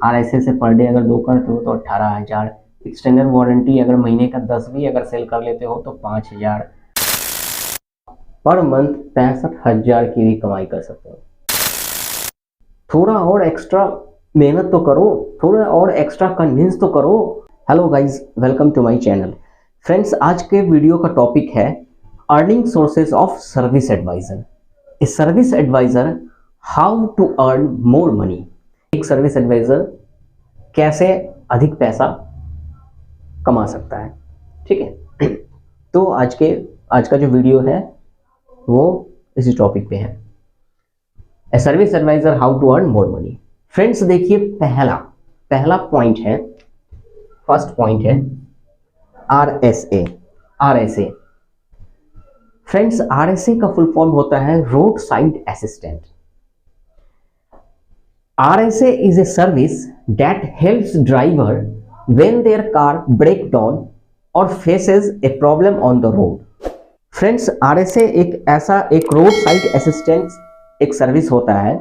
RSA से per day अगर 2 करते हो तो 18,000। एक्सटेंडेड वारंटी अगर महीने का 10 भी अगर सेल कर लेते हो तो 5,000। पर मंथ 65,000 की भी कमाई कर सकते हो। थोड़ा और एक्स्ट्रा मेहनत तो करो, थोड़ा और एक्स्ट्रा कन्विंस तो करो। Hello guys, welcome to my channel. Friends, आज के वीडियो का टॉपिक है earning sources of service advisor. A service advisor, how to earn more money. एक सर्विस एडवाइजर कैसे अधिक पैसा कमा सकता है, ठीक है। तो आज का जो वीडियो है वो इसी टॉपिक पे है, a service advisor how to earn more money. Friends देखिए, पहला पॉइंट है, फर्स्ट पॉइंट है RSA। फ्रेंड्स, RSA का फुल फॉर्म होता है road side assistant. RSA is a service that helps driver when their car break down or faces a problem on the road। Friends, RSA एक road side assistant एक service होता है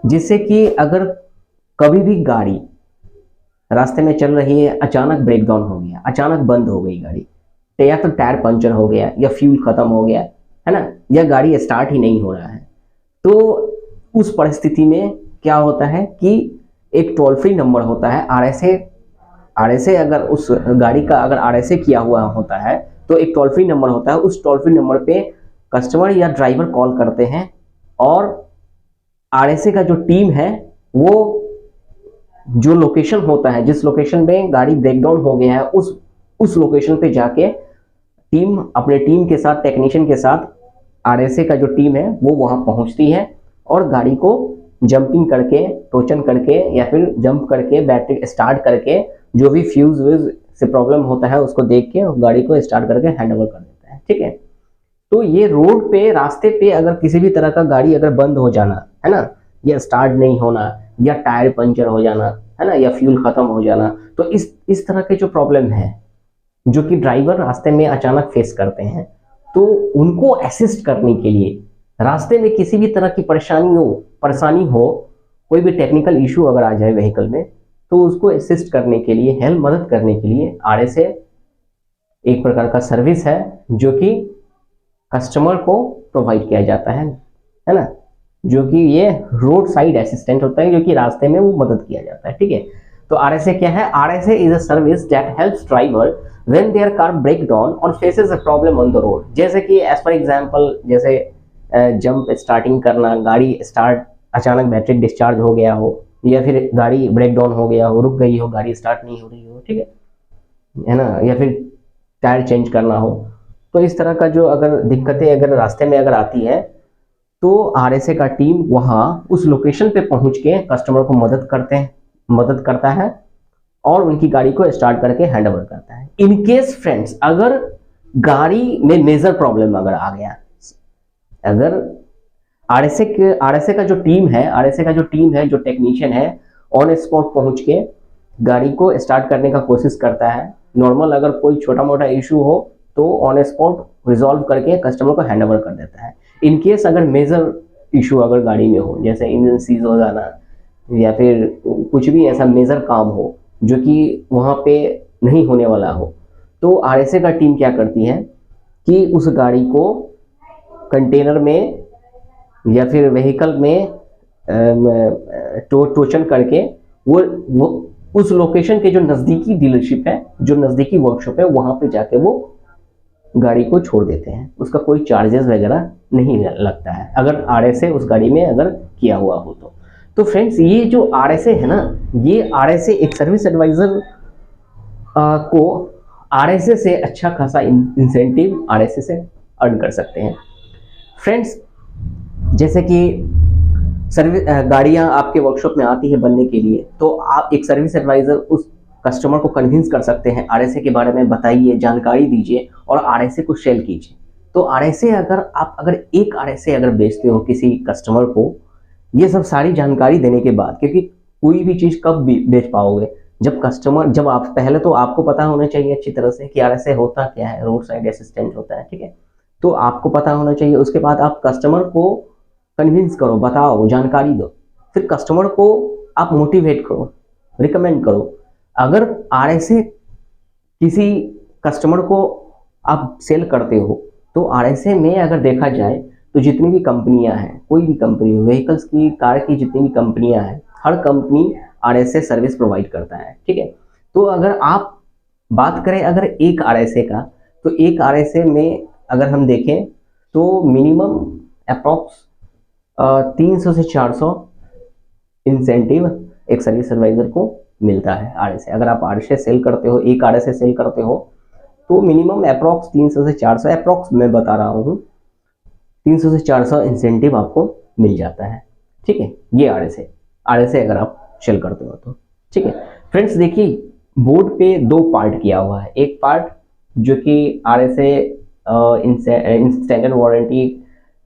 जिससे कि अगर कभी भी गाड़ी रास्ते में चल रही है, अचानक ब्रेक डाउन हो गया, अचानक बंद हो गई गाड़ी, तो या तो टायर पंचर हो गया या फ्यूल खत्म हो गया है ना, या गाड़ी स्टार्ट ही नहीं हो रहा है, तो उस परिस्थिति में क्या होता है कि एक टोल फ्री नंबर होता है RSA अगर उस गाड़ी का अगर RSA किया हुआ होता है तो एक टोल फ्री नंबर होता है। उस टोल फ्री नंबर पे कस्टमर या ड्राइवर कॉल करते हैं और RSA का जो टीम है वो जो लोकेशन होता है, जिस लोकेशन में गाड़ी ब्रेकडाउन हो गया है, उस लोकेशन पे जाके अपने टीम के साथ, टेक्नीशियन के साथ RSA का जो टीम है वो वहां पहुंचती है और गाड़ी को जंपिंग करके, टोचन करके या फिर जंप करके, बैटरी स्टार्ट करके, जो भी फ्यूज से प्रॉब्लम होता है उसको देख के गाड़ी को स्टार्ट करके हैंड ओवर कर देता है, ठीक है। तो ये रोड पे, रास्ते पे अगर किसी भी तरह का गाड़ी अगर बंद हो जाना है ना, या स्टार्ट नहीं होना, या टायर पंचर हो जाना है ना, या फ्यूल खत्म हो जाना, तो इस तरह के जो प्रॉब्लम है जो कि ड्राइवर रास्ते में अचानक फेस करते हैं, तो उनको असिस्ट करने के लिए, रास्ते में किसी भी तरह की परेशानी हो, कोई भी टेक्निकल इशू अगर आ जाए व्हीकल में, तो उसको असिस्ट करने के लिए, मदद करने के लिए RSA एक प्रकार का सर्विस है जो कि कस्टमर को प्रोवाइड किया जाता है ना, जो कि ये रोड साइड असिस्टेंट होता है, जो कि रास्ते में वो मदद किया जाता है, ठीक है। तो RSA क्या है? RSA is a service that helps driver when their car break down और faces a problem on the road. जैसे कि एज फॉर एग्जांपल, जैसे जंप स्टार्टिंग करना, गाड़ी स्टार्ट, अचानक बैटरी डिस्चार्ज हो गया हो, या फिर गाड़ी ब्रेक डाउन हो गया हो, रुक गई हो, गाड़ी स्टार्ट नहीं हो रही हो, ठीक है ना, या फिर टायर चेंज करना हो, तो इस तरह का जो अगर दिक्कतें अगर रास्ते में अगर आती है तो RSA का टीम वहां उस लोकेशन पे पहुंच के कस्टमर को मदद करता है और उनकी गाड़ी को स्टार्ट करके हैंड ओवर करता है। इन केस फ्रेंड्स, अगर गाड़ी में मेजर प्रॉब्लम अगर आ गया, अगर RSA का जो टीम है, जो टेक्नीशियन है, ऑन स्पॉट पहुंच के गाड़ी को स्टार्ट करने का कोशिश करता है। नॉर्मल अगर कोई छोटा मोटा इशू हो तो ऑन स्पॉट रिजॉल्व करके कस्टमर को हैंड ओवर कर देता है। इन केस अगर मेजर इशू अगर गाड़ी में हो, जैसे इंजन सीज हो जाना या फिर कुछ भी ऐसा मेजर काम हो जो कि वहां पे नहीं होने वाला हो, तो RSA का टीम क्या करती है कि उस गाड़ी को कंटेनर में या फिर व्हीकल में टोचन करके वो उस लोकेशन के जो नज़दीकी डीलरशिप है, जो नज़दीकी वर्कशॉप है, वहां पे जाके वो गाड़ी को छोड़ देते हैं। उसका कोई चार्जेस वगैरह नहीं लगता है अगर RSA उस गाड़ी में अगर किया हुआ हो तो फ्रेंड्स, ये जो RSA है ना, ये RSA एक सर्विस एडवाइजर को RSA से अच्छा खासा इंसेंटिव RSA से अर्न कर सकते हैं। फ्रेंड्स, जैसे कि गाड़ियां आपके वर्कशॉप में आती है बनने के लिए, तो आप एक सर्विस एडवाइजर उस कस्टमर को कन्विंस कर सकते हैं, RSA के बारे में बताइए, जानकारी दीजिए और RSA को सेल कीजिए। तो RSA अगर एक RSA अगर बेचते हो किसी कस्टमर को, ये सब सारी जानकारी देने के बाद, क्योंकि कोई भी चीज कब बेच पाओगे जब आप पहले तो आपको पता होना चाहिए अच्छी तरह से कि RSA होता क्या है, रोड साइड असिस्टेंट होता है, ठीक है। तो आपको पता होना चाहिए, उसके बाद आप कस्टमर को कन्विंस करो, बताओ, जानकारी दो, फिर कस्टमर को आप मोटिवेट करो रिकमेंड करो। अगर RSA किसी कस्टमर को आप सेल करते हो तो RSA में अगर देखा जाए तो जितनी भी कंपनियां हैं, कोई भी कंपनी हो, व्हीकल्स की, कार की जितनी भी कंपनियां हैं, हर कंपनी RSA सर्विस प्रोवाइड करता है, ठीक है। तो अगर आप बात करें अगर एक RSA का, तो एक RSA में अगर हम देखें तो मिनिमम अप्रॉक्स 300 से 400 इंसेंटिव एक सर्विस एडवाइजर को मिलता है RSA। अगर आप RSA सेल करते हो, एक RSA सेल करते हो तो मिनिमम अप्रॉक्स 300 से 400, अप्रॉक्स मैं बता रहा हूँ, 300 से 400 इंसेंटिव आपको मिल जाता है, ठीक है। ये RSA अगर आप सेल करते हो तो, ठीक है। फ्रेंड्स देखिए, बोर्ड पे दो पार्ट किया हुआ है। एक पार्ट जो कि RSA standard warranty,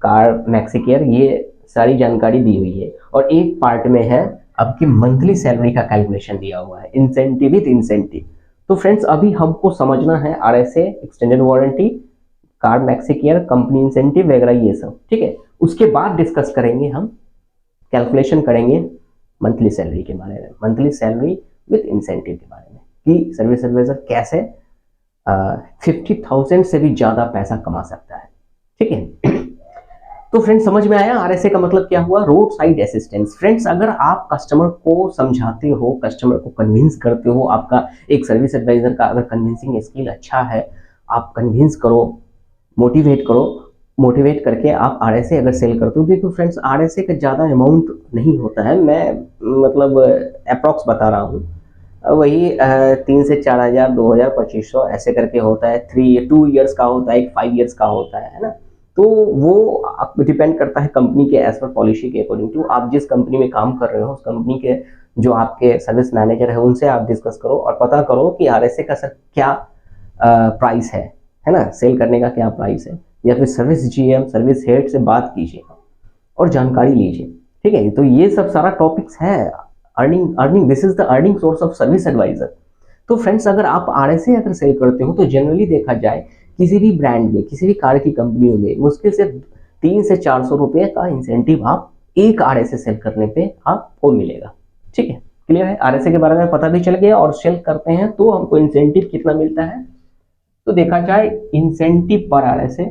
car, maxi care, ये सारी जानकारी दी हुई है। और एक पार्ट में है आपकी मंथली सैलरी का कैलकुलेशन दिया हुआ है, इंसेंटिव विद इंसेंटिव। तो फ्रेंड्स अभी हमको समझना है RSA, extended warranty, car, maxi care, company incentive वगैरह ये सब, ठीक है। उसके बाद डिस्कस करेंगे, हम कैलकुलेशन करेंगे मंथली सैलरी के बारे में, मंथली सैलरी विद इंसेंटिव के बारे में, कि सर्विस एडवाइजर कैसे 50,000 से भी ज्यादा पैसा कमा सकता है, ठीक है। तो फ्रेंड्स समझ में आया RSA का मतलब क्या हुआ? Road side assistance. फ्रेंड्स अगर आप कस्टमर को समझाते हो, कस्टमर को कन्विंस करते हो, आपका एक सर्विस एडवाइजर का अगर कन्विंसिंग स्किल अच्छा है, आप कन्विंस करो, मोटिवेट करके आप RSA अगर सेल करते हो। देखो फ्रेंड्स, RSA का ज़्यादा अमाउंट नहीं होता है, मैं मतलब अप्रॉक्स बता रहा हूँ, वही 3 से 4 हज़ार, 2,000, 2,500 ऐसे करके होता है। 2 ईयर्स का होता है, एक 5 ईयर्स का होता है ना। तो वो आप डिपेंड करता है कंपनी के एज पर पॉलिसी के अकॉर्डिंग टू, आप जिस कंपनी में काम कर रहे हो उस कंपनी के जो आपके सर्विस मैनेजर है उनसे आप डिस्कस करो और पता करो कि RSA का सर क्या प्राइस है ना, सेल करने का क्या प्राइस है, या फिर सर्विस GM, सर्विस हेड से बात कीजिए और जानकारी लीजिए, ठीक है। तो ये सब सारा टॉपिक्स है earning, this is the earning source of service advisor. तो फ्रेंड्स अगर आप RSA अगर सेल करते हो तो जनरली देखा जाए किसी भी ब्रांड में, किसी भी कार की कंपनियों में मुश्किल से 300 से 400 रुपए का इंसेंटिव आप एक RSA सेल करने पे आपको मिलेगा, ठीक है। क्लियर है? RSA के बारे में पता भी चल गया, और सेल करते हैं तो हमको इंसेंटिव कितना मिलता है, तो देखा जाए इंसेंटिव पर RSA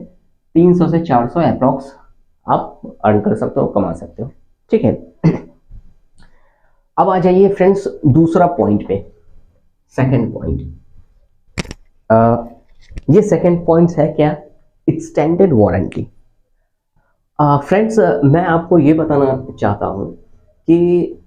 300 से 400 अप्रॉक्स आप अर्न कर सकते हो, कमा सकते हो, ठीक है। अब आ जाइए फ्रेंड्स दूसरा पॉइंट पे, सेकंड पॉइंट। ये सेकंड पॉइंट है क्या? Extended warranty. फ्रेंड्स मैं आपको ये बताना चाहता हूं कि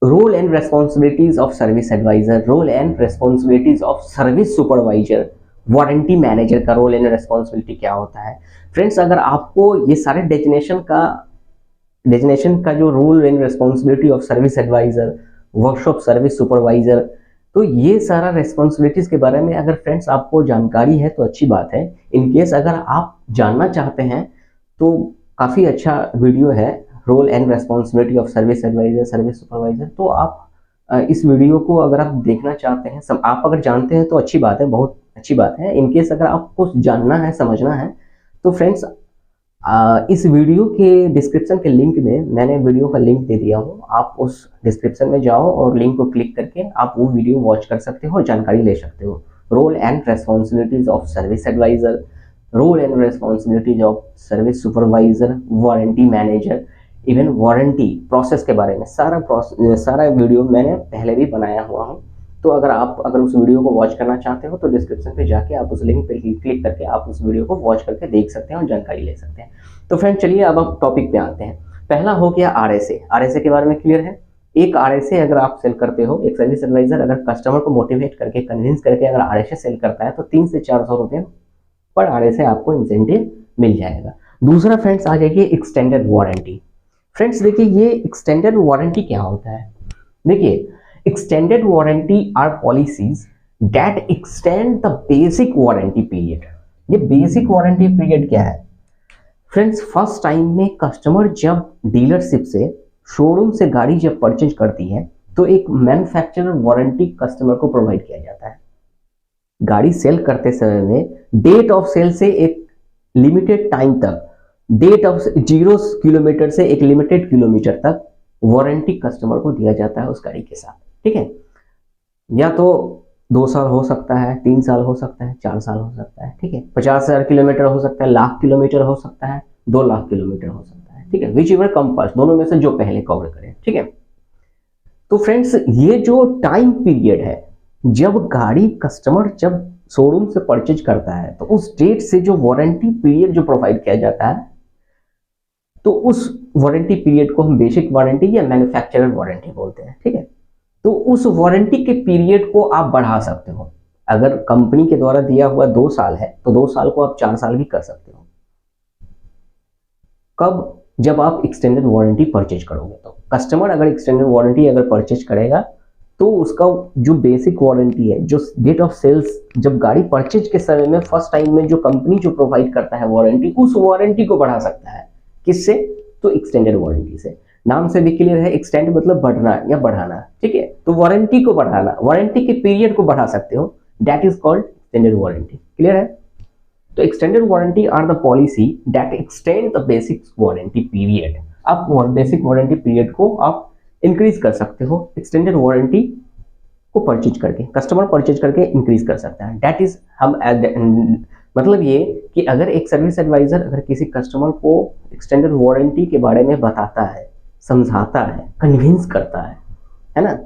role and responsibilities of service advisor, role and responsibilities of service supervisor, warranty manager का रोल एंड रेस्पॉन्सिबिलिटी क्या होता है। फ्रेंड्स अगर आपको ये सारे डेजिनेशन का जो role and responsibility of service advisor, workshop service supervisor, तो ये सारा रेस्पॉन्सिबिलिटीज के बारे में अगर फ्रेंड्स आपको जानकारी है तो अच्छी बात है। इन केस अगर आप जानना चाहते हैं तो काफ़ी अच्छा वीडियो है, role and responsibility of service advisor, service supervisor. तो आप इस वीडियो को अगर आप देखना चाहते हैं, आप अगर जानते हैं तो अच्छी बात है, बहुत अच्छी बात है। इन केस अगर आपको जानना है, समझना है, तो फ्रेंड्स इस वीडियो के डिस्क्रिप्शन के लिंक में मैंने वीडियो का लिंक दे दिया हूँ, आप उस डिस्क्रिप्शन में जाओ और लिंक को क्लिक करके आप वो वीडियो वॉच कर सकते हो, जानकारी ले सकते हो। Role and responsibilities of service advisor, role and responsibilities of service supervisor, warranty manager, even warranty process के बारे में सारा वीडियो मैंने पहले भी बनाया हुआ हूँ। तो अगर उस वीडियो को वॉच करना चाहते हो तो डिस्क्रिप्शन पे जाके आप उस लिंक पे क्लिक करके आप उस वीडियो को वॉच करके देख सकते हैं और जानकारी ले सकते हैं। तो फ्रेंड चलिए अब हम टॉपिक पे आते हैं। पहला हो गया RSA के बारे में क्लियर है। एक RSA अगर आप सेल करते हो, एक सर्विस एडवाइजर अगर कस्टमर को मोटिवेट करके, कन्विंस करके अगर RSA सेल करता है तो 300 से 400 रुपये पर RSA आपको इंसेंटिव मिल जाएगा। दूसरा फ्रेंड्स आ जाइए एक्सटेंडेड वारंटी। फ्रेंड्स देखिए ये एक्सटेंडेड वारंटी क्या होता है। देखिए extended warranty are policies that extend the basic warranty period। ये बेसिक वारंटी पीरियड क्या है फ्रेंड्स? फर्स्ट टाइम में कस्टमर जब डीलरशिप से, शोरूम से गाड़ी जब परचेज करती है तो एक मैन्युफैक्चरर वारंटी कस्टमर को प्रोवाइड किया जाता है। गाड़ी सेल करते समय में डेट ऑफ सेल से एक लिमिटेड टाइम तक, डेट ऑफ 0 किलोमीटर से एक लिमिटेड किलोमीटर तक वारंटी कस्टमर को दिया जाता है उस गाड़ी के साथ। ठीक है, या तो 2 साल हो सकता है, 3 साल हो सकता है, 4 साल हो सकता है, ठीक है, 50,000 किलोमीटर हो सकता है, लाख किलोमीटर हो सकता है, 2 लाख किलोमीटर हो सकता है, ठीक है, विच एवर कम फर्स्ट, दोनों में से जो पहले कवर करें, ठीक है। तो फ्रेंड्स ये जो टाइम पीरियड है, जब गाड़ी कस्टमर जब शोरूम से परचेज करता है तो उस डेट से जो वारंटी पीरियड जो प्रोवाइड किया जाता है, तो उस वारंटी पीरियड को हम बेसिक वारंटी या मैन्युफैक्चरर वारंटी बोलते हैं, ठीक है। तो उस वारंटी के पीरियड को आप बढ़ा सकते हो। अगर कंपनी के द्वारा दिया हुआ 2 साल है तो 2 साल को आप 4 साल भी कर सकते हो। कब? जब आप एक्सटेंडेड वारंटी परचेज करोगे। तो कस्टमर अगर एक्सटेंडेड वारंटी अगर परचेज करेगा तो उसका जो बेसिक वारंटी है, जो डेट ऑफ सेल्स, जब गाड़ी परचेज के समय में फर्स्ट टाइम में जो कंपनी जो प्रोवाइड करता है वारंटी, उस वारंटी को बढ़ा सकता है। किससे? तो एक्सटेंडेड वारंटी से। नाम से भी क्लियर है, एक्सटेंड मतलब बढ़ना या बढ़ाना, ठीक है। तो वारंटी को बढ़ाना, वारंटी के पीरियड को बढ़ा सकते हो, that is called extended warranty. Clear है? तो extended warranty are the policy that extend the basic warranty period. आप बेसिक वारंटी पीरियड को आप इंक्रीज कर सकते हो, एक्सटेंडेड वारंटी को परचेज करके, कस्टमर परचेज करके इंक्रीज कर सकता है। दैट इज हम मतलब ये कि अगर एक सर्विस एडवाइजर अगर किसी कस्टमर को एक्सटेंडेड वारंटी के बारे में बताता है, समझाता है, कन्विंस करता है ना,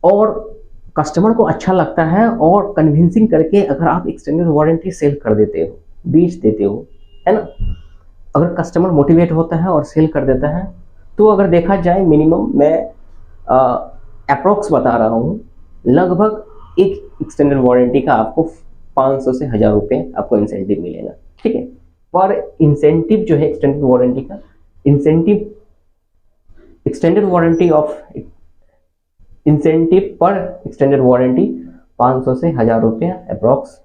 और कस्टमर को अच्छा लगता है और कन्विंसिंग करके अगर आप एक्सटेंडेड वारंटी सेल कर देते हो, बेच देते हो, है ना, अगर कस्टमर मोटिवेट होता है और सेल कर देता है, तो अगर देखा जाए मिनिमम मैं अप्रोक्स बता रहा हूँ, लगभग एक एक्सटेंडेड वारंटी का आपको 500 से 1000 रुपये आपको इंसेंटिव मिलेगा, ठीक है। पर इंसेंटिव जो है एक्सटेंडेड वारंटी का incentive, extended warranty of incentive पर एक्सटेंडेड वारंटी 500 से 1000 रुपया अप्रॉक्स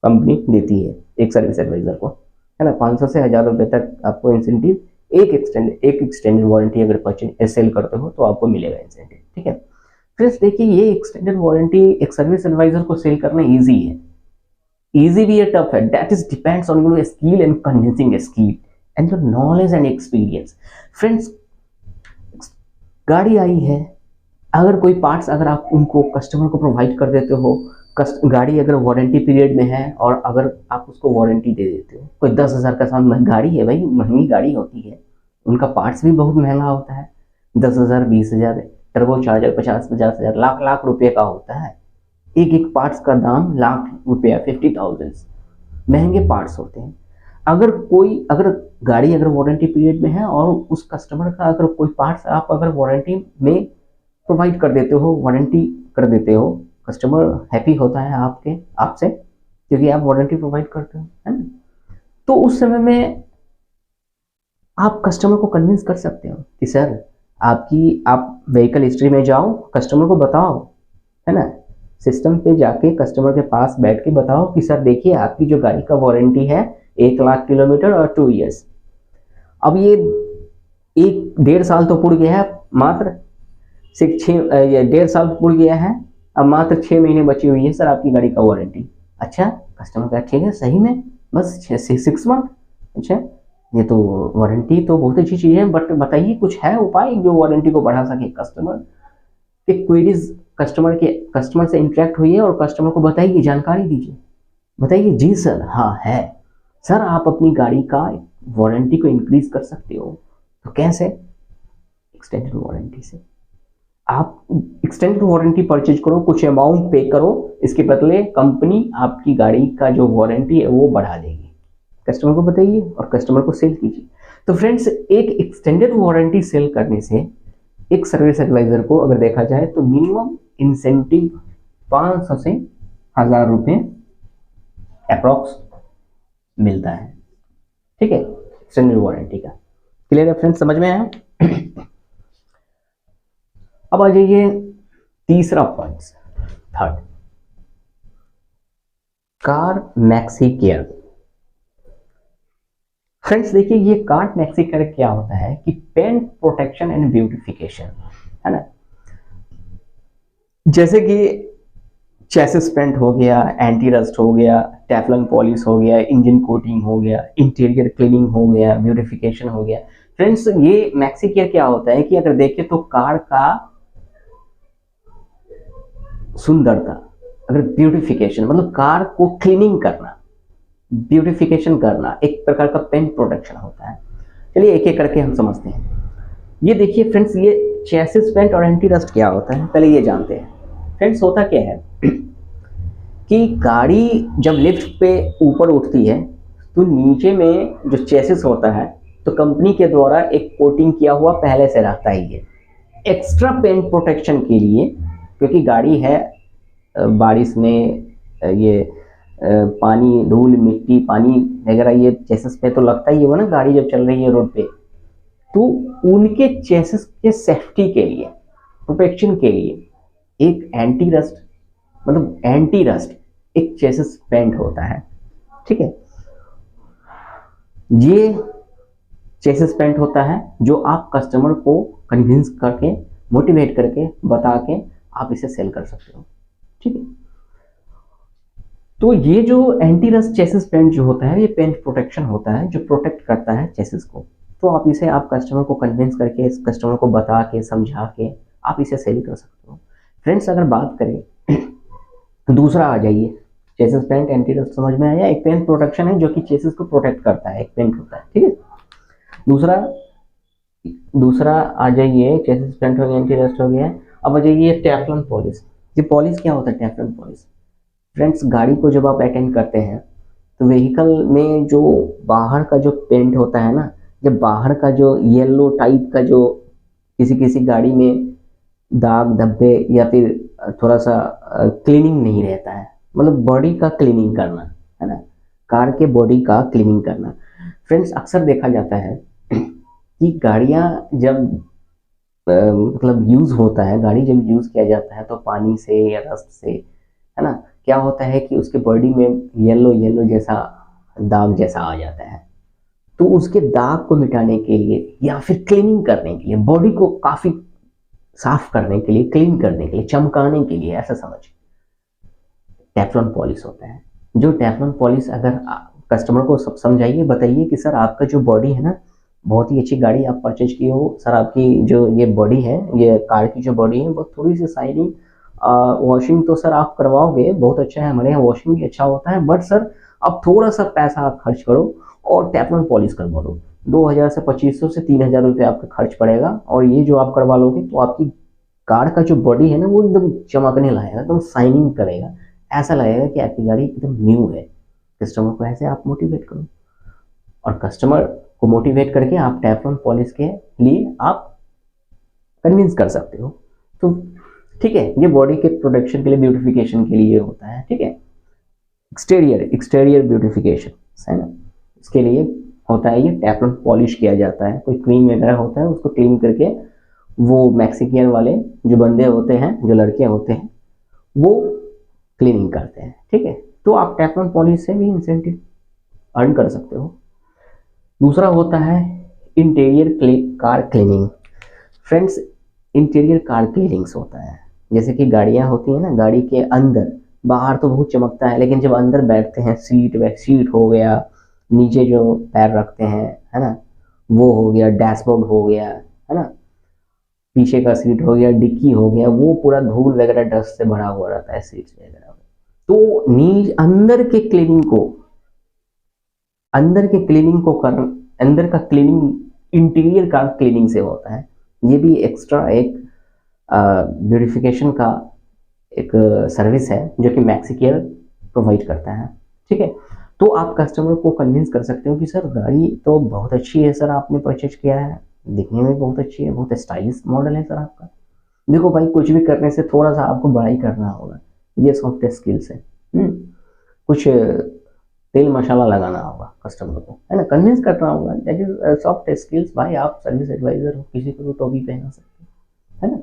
कंपनी देती है एक सर्विस एडवाइजर को, है ना। 500 से 1000 रुपये तक आपको इंसेंटिव एक एक्सटेंडेड वारंटी अगर परचेज सेल करते हो तो आपको मिलेगा इंसेंटिव, ठीक है। फ्रेंड्स देखिए, ये एक्सटेंडेड वारंटी एक सर्विस एडवाइजर को सेल करना ईजी है, ईजी भी है, टफ है, that is depends on your skill and convincing skill and your knowledge and experience. Friends गाड़ी आई है, अगर कोई पार्ट्स अगर आप उनको कस्टमर को प्रोवाइड कर देते हो, गाड़ी अगर वारंटी पीरियड में है और अगर आप उसको वारंटी दे देते हो, कोई 10,000 का सामान, गाड़ी है भाई, महंगी गाड़ी होती है, उनका पार्ट्स भी बहुत महंगा होता है, 10,000, 20,000, टर्बो चार्जर 50,000, लाख लाख रुपए का होता है, एक एक पार्ट्स का दाम लाख रुपया, 50,000 महंगे पार्ट्स होते हैं। अगर गाड़ी अगर वारंटी पीरियड में है और उस कस्टमर का अगर कोई पार्ट्स आप अगर वारंटी में प्रोवाइड कर देते हो, वारंटी कर देते हो, कस्टमर हैप्पी होता है आपसे, क्योंकि आप वारंटी प्रोवाइड करते हो, है ना। तो उस समय में आप कस्टमर को कन्विंस कर सकते हो कि सर आप व्हीकल हिस्ट्री में जाओ, कस्टमर को बताओ, है ना, सिस्टम पे जाके कस्टमर के पास बैठ के बताओ कि सर देखिए आपकी जो गाड़ी का वारंटी है 1 लाख किलोमीटर और 2 ईयर्स, अब ये 1.5 साल तो पुड़ गया है, मात्र 1.5 साल पुड़ गया है, अब मात्र 6 महीने बची हुई है सर आपकी गाड़ी का वारंटी। अच्छा, कस्टमर का ठीक है, सही में बस 6 मंथ, अच्छा ये तो वारंटी तो बहुत अच्छी चीज़ है, बट बताइए कुछ है उपाय जो वारंटी को बढ़ा सके। कस्टमर के क्वेरीज कस्टमर से इंटरेक्ट हुई है और कस्टमर को बताइए, जानकारी दीजिए, बताइए जी सर, हाँ है सर, आप अपनी गाड़ी का वारंटी को इंक्रीज कर सकते हो, तो कैसे? एक्सटेंडेड वारंटी से। आप एक्सटेंडेड वारंटी परचेज करो, कुछ अमाउंट पे करो, इसके बदले कंपनी आपकी गाड़ी का जो वारंटी है वो बढ़ा देगी। कस्टमर को बताइए और कस्टमर को सेल कीजिए। तो फ्रेंड्स एक एक्सटेंडेड वारंटी सेल करने से एक सर्विस एडवाइजर को अगर देखा जाए तो मिनिमम इंसेंटिव 500 से 1000 रुपये अप्रॉक्स मिलता है, ठीक है, एक्सटेंडेड वारंटी का। क्लियर है फ्रेंड्स, समझ में आया? अब आ जाइए तीसरा point, third, car maxi care. Friends देखिए, ये कार मैक्सी केयर क्या होता है कि पेंट प्रोटेक्शन एंड ब्यूटिफिकेशन, है ना। जैसे कि चेसिस पेंट हो गया, एंटी रस्ट हो गया, टेफलॉन पॉलिश हो गया, इंजन कोटिंग हो गया, इंटीरियर क्लीनिंग हो गया, ब्यूटिफिकेशन हो गया। फ्रेंड्स ये मैक्सी केयर क्या होता है कि अगर देखें तो कार का सुंदरता, अगर ब्यूटिफिकेशन मतलब कार को क्लीनिंग करना, ब्यूटिफिकेशन करना एक प्रकार का पेंट प्रोटेक्शन होता है। चलिए एक एक करके हम समझते हैं। ये देखिए फ्रेंड्स, ये चेसिस पेंट और एंटी रस्ट क्या होता है, पहले ये जानते हैं। फ्रेंड्स होता क्या है कि गाड़ी जब लिफ्ट पे ऊपर उठती है तो नीचे में जो चेसिस होता है तो कंपनी के द्वारा एक कोटिंग किया हुआ पहले से रहता ही है एक्स्ट्रा पेंट प्रोटेक्शन के लिए, क्योंकि गाड़ी है बारिश में ये पानी, धूल, मिट्टी, पानी वगैरह ये चेसिस पे तो लगता ही होगा ना गाड़ी जब चल रही है रोड पे। तो उनके चेसिस के सेफ्टी के लिए, प्रोटेक्शन के लिए एक एंटी रस्ट मतलब एंटी रस्ट एक चेसिस पेंट होता है, ठीक है। ये चेसिस पेंट होता है जो आप कस्टमर को कन्विंस करके, मोटिवेट करके, बता के आप इसे सेल कर सकते हो, ठीक है। तो ये जो एंटी रस्ट चेसिस पेंट जो होता है, ये पेंट प्रोटेक्शन होता है जो प्रोटेक्ट करता है चेसिस को। तो आप इसे आप कस्टमर को कन्विंस करके, कस्टमर को बता के, समझा के आप इसे सेल कर सकते हो। फ्रेंड्स अगर बात करें दूसरा आ जाइए, चेसिस पेंट एंटी रस्ट समझ में आया। एक पेंट प्रोटेक्शन है जो कि चेसिस को प्रोटेक्ट करता है, एक पेंट होता है, ठीक है। दूसरा आ जाइए, चेसिस पेंट हो गया, एंटी रस्ट हो गया। अब आ जाइए टेफ्लॉन पॉलिश। ये पॉलिश क्या होता है टेफ्लॉन पॉलिश? फ्रेंड्स गाड़ी को जब आप अटेंड करते हैं तो व्हीकल में जो बाहर का जो पेंट होता है ना, जब बाहर का जो येलो टाइप का जो किसी किसी गाड़ी में दाग धब्बे या फिर थोड़ा सा क्लीनिंग नहीं रहता है, मतलब बॉडी का क्लीनिंग करना है ना, कार के बॉडी का क्लीनिंग करना। फ्रेंड्स अक्सर देखा जाता है कि गाड़ियां जब मतलब यूज होता है, गाड़ी जब यूज किया जाता है तो पानी से या रस्ट से, है ना, क्या होता है कि उसके बॉडी में येलो येलो जैसा दाग जैसा आ जाता है। तो उसके दाग को मिटाने के लिए या फिर क्लीनिंग करने के लिए, बॉडी को काफी साफ करने के लिए, क्लीन करने के लिए, चमकाने के लिए, ऐसा समझ टेफ्लॉन पॉलिश होता है। जो टेफ्लॉन पॉलिश अगर कस्टमर को सब समझाइए, बताइए कि सर आपका जो बॉडी है ना, बहुत ही अच्छी गाड़ी आप परचेज किए हो सर, आपकी जो ये बॉडी है, ये कार की जो बॉडी है वो थोड़ी सी शाइनिंग, वॉशिंग तो सर आप करवाओगे, बहुत अच्छा है, हमारे यहाँ वॉशिंग भी अच्छा होता है, बट सर आप थोड़ा सा पैसा आप खर्च करो और टेफ्लॉन पॉलिश करवा लो। 2000 से 2500 से 3000 रुपये आपका खर्च पड़ेगा, और ये जो आप करवा लोगे तो आपकी कार का जो बॉडी है ना वो एकदम चमकने लगेगा, एकदम शाइनिंग करेगा, ऐसा लगेगा कि आपकी गाड़ी एकदम न्यू है। कस्टमर को ऐसे आप मोटिवेट करो, और कस्टमर को मोटिवेट करके आप टेफ्लॉन पॉलिश के लिए आप कन्विंस कर सकते हो। तो ठीक है, ये बॉडी के प्रोटेक्शन के लिए, ब्यूटिफिकेशन के लिए होता है, ठीक है। एक्सटीरियर ब्यूटिफिकेशन है ना, इसके लिए होता है, ये टेफ्लॉन पॉलिश किया जाता है। कोई क्रीम वगैरह होता है उसको क्लीन करके, वो मैक्सिकन वाले जो बंदे होते हैं, जो लड़के होते हैं, वो क्लीनिंग करते हैं, ठीक है। तो आप टेफ्लॉन पॉलिश से भी इंसेंटिव अर्न कर सकते हो। दूसरा होता है interior car cleaning. Friends interior car cleanings होता है, जैसे कि गाड़ियां होती हैं ना, गाड़ी के अंदर, बाहर तो बहुत चमकता है लेकिन जब अंदर बैठते हैं, सीट हो गया, नीचे जो पैर रखते हैं, है ना, वो हो गया, डैशबोर्ड हो गया, है ना, पीछे का सीट हो गया, डिक्की हो गया, वो पूरा धूल वगैरह डस्ट से भरा हुआ रहता है सीट वगैरह। तो अंदर का क्लीनिंग इंटीरियर कार क्लीनिंग से होता है। ये भी एक्स्ट्रा एक ब्यूटिफिकेशन का एक सर्विस है जो कि मैक्सिकेयर प्रोवाइड करता है, ठीक है। तो आप कस्टमर को कन्विंस कर सकते हो कि सर गाड़ी तो बहुत अच्छी है सर, आपने परचेज किया है, दिखने में बहुत अच्छी है, बहुत स्टाइलिश मॉडल है सर आपका। देखो भाई, कुछ भी करने से थोड़ा सा आपको बड़ाई करना होगा, ये सॉफ्ट स्किल्स है। कुछ तेल मसाला लगाना होगा कस्टमर को, है ना, कन्विंस करना होगा, दैट इज सॉफ्ट स्किल्स। भाई आप सर्विस एडवाइजर हो, किसी को तो भी पहना सकते हो, है ना।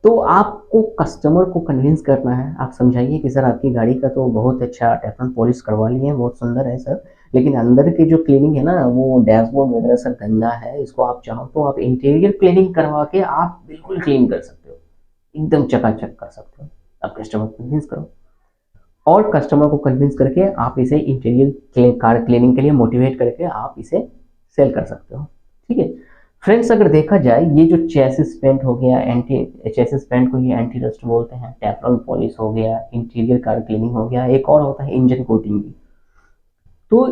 तो आपको कस्टमर को कन्विंस करना है, आप समझाइए कि सर आपकी गाड़ी का तो बहुत अच्छा टेफ्लॉन पॉलिश करवा लिए हैं, बहुत सुंदर है सर, लेकिन अंदर की जो क्लीनिंग है ना, वो डैशबोर्ड वगैरह सर गंदा है, इसको आप चाहो तो आप इंटीरियर क्लीनिंग करवा के आप बिल्कुल क्लीन कर सकते हो, एकदम चकाचक कर सकते हो। आप कस्टमर को कन्विंस करो, और कस्टमर को कन्विंस करके आप इसे इंटीरियर कार क्लीनिंग के लिए मोटिवेट करके आप इसे सेल कर सकते हो, ठीक है। फ्रेंड्स अगर देखा जाए ये जो चेसिस पेंट हो गया, एंटी चेसिस पेंट को ये एंटी रस्ट बोलते हैं, टेफ्लॉन पॉलिश हो गया, इंटीरियर कार क्लीनिंग हो गया, एक और होता है इंजन कोटिंग भी। तो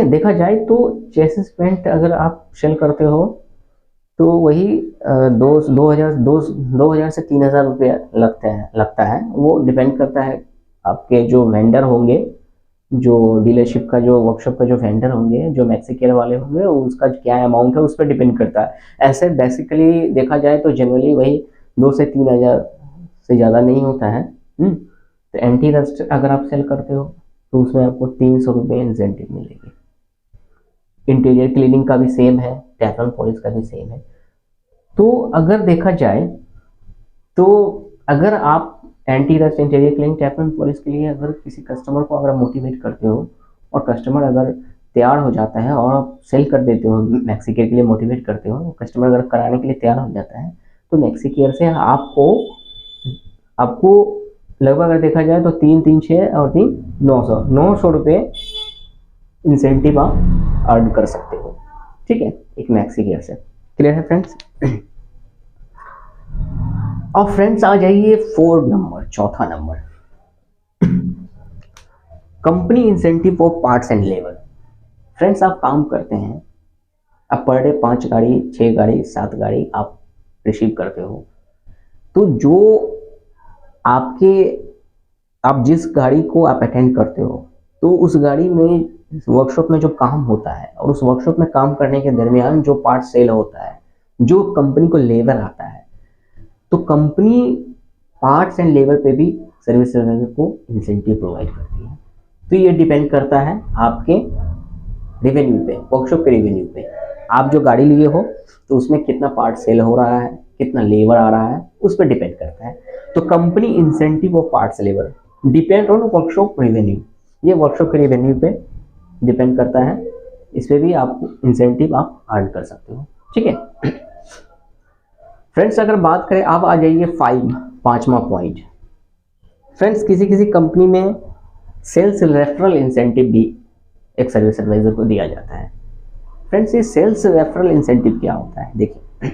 देखा जाए तो चेसिस पेंट अगर आप सेल करते हो तो वही दो हजार से 3,000 रुपया लगता है। वो डिपेंड करता है आपके जो वेंडर होंगे, जो डीलरशिप का जो वर्कशॉप का जो वेंडर होंगे, जो मैक्सी केयर वाले होंगे, उसका क्या अमाउंट है उस पर डिपेंड करता है। ऐसे बेसिकली देखा जाए तो जनरली वही 2 से 3 हजार से ज़्यादा नहीं होता है। तो एंटी रस्ट अगर आप सेल करते हो तो उसमें आपको 300 रुपये इंसेंटिव मिलेगी। इंटीरियर क्लीनिंग का भी सेम है, टेफ्लॉन पॉलिश का भी सेम है। तो अगर देखा जाए तो अगर आप anti rust, interior cleaning, Teflon polish के लिए अगर किसी कस्टमर को अगर मोटिवेट करते हो और कस्टमर अगर तैयार हो जाता है और आप सेल कर देते हो, मैक्सी केयर के लिए मोटिवेट करते हो, कस्टमर अगर कराने के लिए तैयार हो जाता है तो मैक्सी केयर से आपको लगभग अगर देखा जाए तो 3 और 900 रुपये इंसेंटिव आप अर्न कर सकते हो। ठीक है, एक मैक्सी केयर से। क्लियर है फ्रेंड्स? और फ्रेंड्स आ जाइए चौथा number, company incentive for parts and labour. Friends आप काम करते हैं, आप पर डे 5 गाड़ी, 6 गाड़ी, 7 गाड़ी आप रिसीव करते हो, तो जो आप जिस गाड़ी को आप अटेंड करते हो तो उस गाड़ी में वर्कशॉप में जो काम होता है और उस वर्कशॉप में काम करने के दरमियान जो पार्ट सेल होता है, जो कंपनी को लेबर आता है, तो कंपनी पार्ट्स एंड लेबर पे भी सर्विस सेंटर को इंसेंटिव प्रोवाइड करती है। तो ये डिपेंड करता है आपके रेवेन्यू पे, वर्कशॉप के रेवेन्यू पे। आप जो गाड़ी लिए हो तो उसमें कितना पार्ट सेल हो रहा है, कितना लेबर आ रहा है, उस पर डिपेंड करता है। तो company incentive of parts labour depend on workshop revenue, ये वर्कशॉप के रेवेन्यू पे डिपेंड करता है। इस पर भी आप इंसेंटिव आप अर्न कर सकते हो। ठीक है फ्रेंड्स, अगर बात करें अब आ जाइए पांचवा पॉइंट। फ्रेंड्स किसी कंपनी में सेल्स रेफरल इंसेंटिव भी एक सर्विस एडवाइजर को दिया जाता है। फ्रेंड्स ये सेल्स रेफरल इंसेंटिव क्या होता है? देखिए,